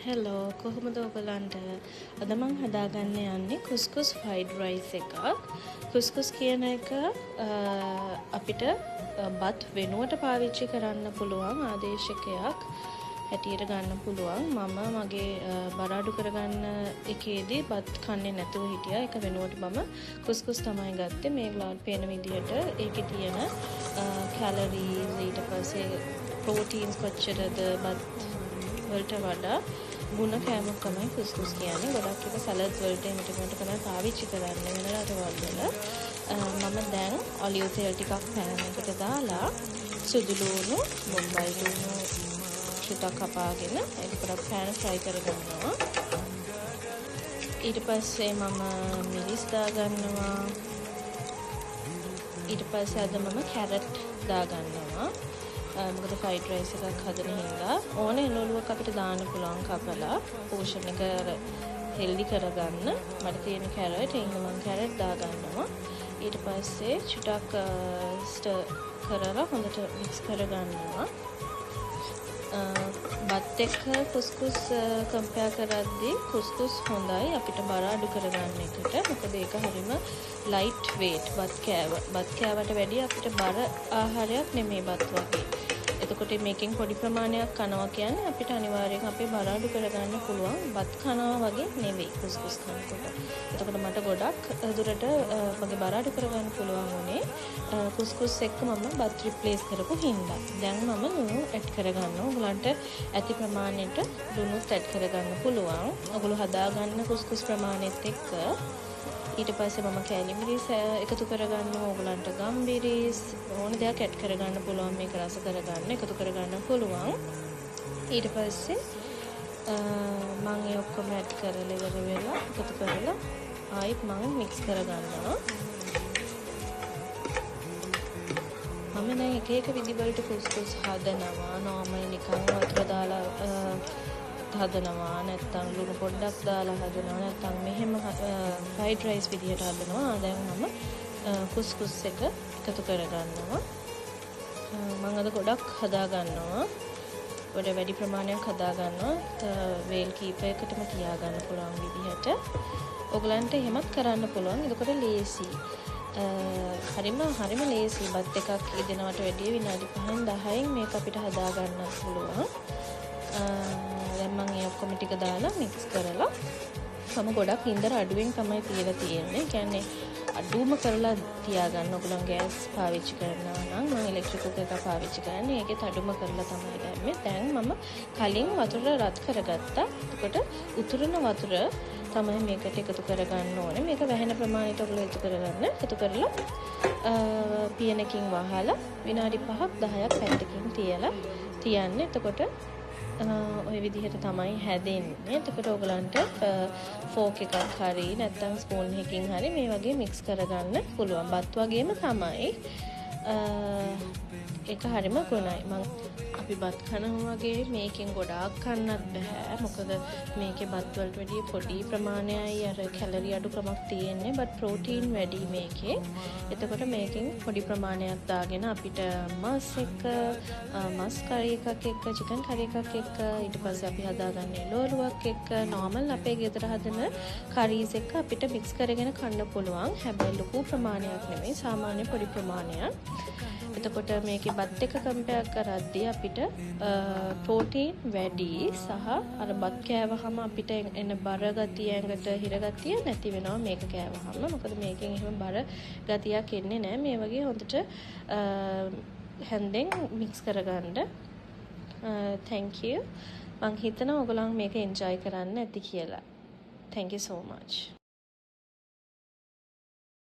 Hello කොහොමද ඔයගලන්ට අද මම හදාගන්න යන්නේ කුස්කුස් ෆ්‍රයිඩ් රයිස් එකක්. කුස්කුස් කියන එක අපිට බත් වෙනුවට පාවිච්චි කරන්න පුළුවන් ආදේශකයක් හැටියට ගන්න පුළුවන්. මම මගේ බර අඩු කරගන්න එකේදී බත් කන්නේ නැතුව හිටියා. ඒක වෙනුවට මම කුස්කුස් තමයි ගත්තේ. මේ ව්ලොග් පේන විදිහට ඒකේ තියෙන කැලරීස් ඊට පස්සේ ප්‍රෝටීන්ස් කොච්චරද බත් වලට වඩා ගුණ කෑමක් තමයි කුස්කුස් කියන්නේ. ගොඩක් එක සලාඩ් වලට එමෙට තමයි පාවිච්චි කරන්නේ වෙන රටවල් වල. මම දැන් ඔලිව් තෙල් ටිකක් පෑන් එකට දාලා සුදු ලුණු, බොම්බයි ලුණු ටිකක් කපාගෙන ඒක පොඩක් පෑන් ෆ්‍රයි කරගන්නවා. ඊට පස්සේ මම මිරිස් දාගන්නවා. ඊට පස්සේ අද මම කැරට් දාගන්නවා. මොකද ෆ්‍රයිඩ් රයිස් එකක් හදන හින්දා ඕනේ එළවලුවක් අපිට දාන්න පුළුවන් කපලා පෝෂන් එක හෙල්දි කරගන්න. මට තියෙන කැරට් එන්න මම කැරට් දාගන්නවා. ඊට පස්සේ චුටක් ස්ටර් කරලා හොඳට මික්ස් කරගන්නවා. බත් එක්ක කුස්කුස් කම්පෙයාර් කරද්දී කුස්කුස් හොඳයි අපිට බර අඩු කරගන්න එකට. මොකද ඒක හරිම ලයිට් වේට් බත් කෑවට වැඩිය අපිට බර ආහාරයක් නෙමෙයි බත් වගේ. එතකොට මේකෙන් පොඩි ප්‍රමාණයක් කනවා කියන්නේ අපිට අනිවාර්යෙන් අපේ බර අඩු කරගන්න පුළුවන්. බත් කනවා වගේ නෙවෙයි කුස්කුස් කනකොට. එතකොට මට ගොඩක් දුරට මගේ බර අඩු කරගන්න පුළුවන් උනේ කුස්කුස් එක්ක මම බත් රිප්ලේස් කරපු හින්දා. දැන් මම ලුණු ඇඩ් කරගන්නවා. ඔයගලන්ට ඇති ප්‍රමාණයට ලුණුත් ඇඩ් කරගන්න පුළුවන්. ඔයගොල්ලෝ හදාගන්න කුස්කුස් ප්‍රමාණෙත් එක්ක. ඊට පස්සේ මම කෑලි මිරිස් එකතු කරගන්නවා. ඕගලන්ට ගම්බිරිස් ඕන දෙයක් ඇඩ් කරගන්න පුළුවන්. මේක රස කරගන්න එකතු කරගන්න පුළුවන්. ඊට පස්සේ මම ඒ ඔක්කොම ඇඩ් කරලා ඉවර වෙලා එකතු කරලා ආයෙත් මම මික්ස් කරගන්නවා. මම දැන් එක එක විදි වලට කුස්කුස් හදනවා. නෝමල් නිකන් වතුර දාලා හදනවා, නැත්නම් ලුණු පොඩ්ඩක් දාලා හදනවා, නැත්නම් මෙහෙම ෆ්‍රයිඩ් රයිස් විදියට හදනවා. දැන් මම කුස්කුස් එක එකතු කරගන්නවා. මම අද ගොඩක් හදා ගන්නවා. ගොඩ වැඩි ප්‍රමාණයක් හදා ගන්නවා. වේල් කීපයකටම තියාගන්න පුළුවන් විදිහට. ඔයගලන්ට එහෙමත් කරන්න පුළුවන්. එතකොට ලේසි. හරිම ලේසි. බත් එකක් ඉදෙනවට වැඩිය විනාඩි 5න් 10න් මේක අපිට හදා ගන්න පුළුවන්. දැන් මම ඒ ඔක්කොම ටික දාලා මික්ස් කරලා මම ගොඩක් ඉන්දර අඩුවෙන් තමයි තියලා තියෙන්නේ. කියන්නේ අඩුම කරලා තියාගන්න. ඔයගොල්ලෝ ගෑස් පාවිච්චි කරනවා නම් මම ඉලෙක්ට්‍රික් කුකර් එක පාවිච්චි කරන්නේ. ඒකෙත් අඩුම කරලා තමයි දැම්මේ. දැන් මම කලින් වතුර රත් කරගත්තා. එතකොට උතුරන වතුර තමයි මේකට එකතු කරගන්න ඕනේ. මේක වැහෙන ප්‍රමාණයට ඔයගොල්ලෝ එකතු කරගන්න. එකතු කරලා පියනකින් වහලා විනාඩි 5ක් 10ක් පැත්තකින් තියලා තියන්න. එතකොට ඔය විදිහට තමයි හැදෙන්නේ. එතකොට ඔයගලන්ට ෆෝක් එකක් හරි නැත්නම් ස්පූන් එකකින් හරි මේ වගේ මික්ස් කරගන්න පුළුවන්. බත් වගේම තමයි. ඒක හරිම ගුණයි. අපි බත් කනවා වගේ මේකෙන් ගොඩාක් කන්නත් බෑ. මොකද මේකේ බත් වලට වැඩිය පොඩි ප්‍රමාණයයි අර කැලරි අඩුකමක් තියෙන්නේ. බත් ප්‍රෝටීන් වැඩි මේකේ. එතකොට මේකෙන් පොඩි ප්‍රමාණයක් දාගෙන අපිට මස් එක මස් කරි එකක් එක්ක චිකන් කරි එකක් එක්ක ඊට පස්සේ අපි හදාගන්නේ එළවලුවක් එක්ක නෝමල් අපේ ගෙදර හදන කරීස් එක්ක අපිට මික්ස් කරගෙන කන්න පුළුවන්. හැබැයි ලොකු ප්‍රමාණයක් නෙමෙයි. සාමාන්‍ය පොඩි ප්‍රමාණයක්. එතකොට මේකේ බත් එක කම්පෙයාර් කරද්දී අපිට ප්‍රෝටීන් වැඩි සහ අර බත් කෑවහම අපිට එන බර ගතිය ඇඟට හිර ගතිය නැති වෙනවා මේක කෑවහම. මොකද මේකෙන් එහෙම බර ගතියක් එන්නේ නැහැ. මේ වගේ හොඳට හැන්දෙන් මික්ස් කරගන්න. thank you. මං හිතනවා ඔයගොල්ලෝ මේක එන්ජොයි කරන්න ඇති කියලා. thank you so much.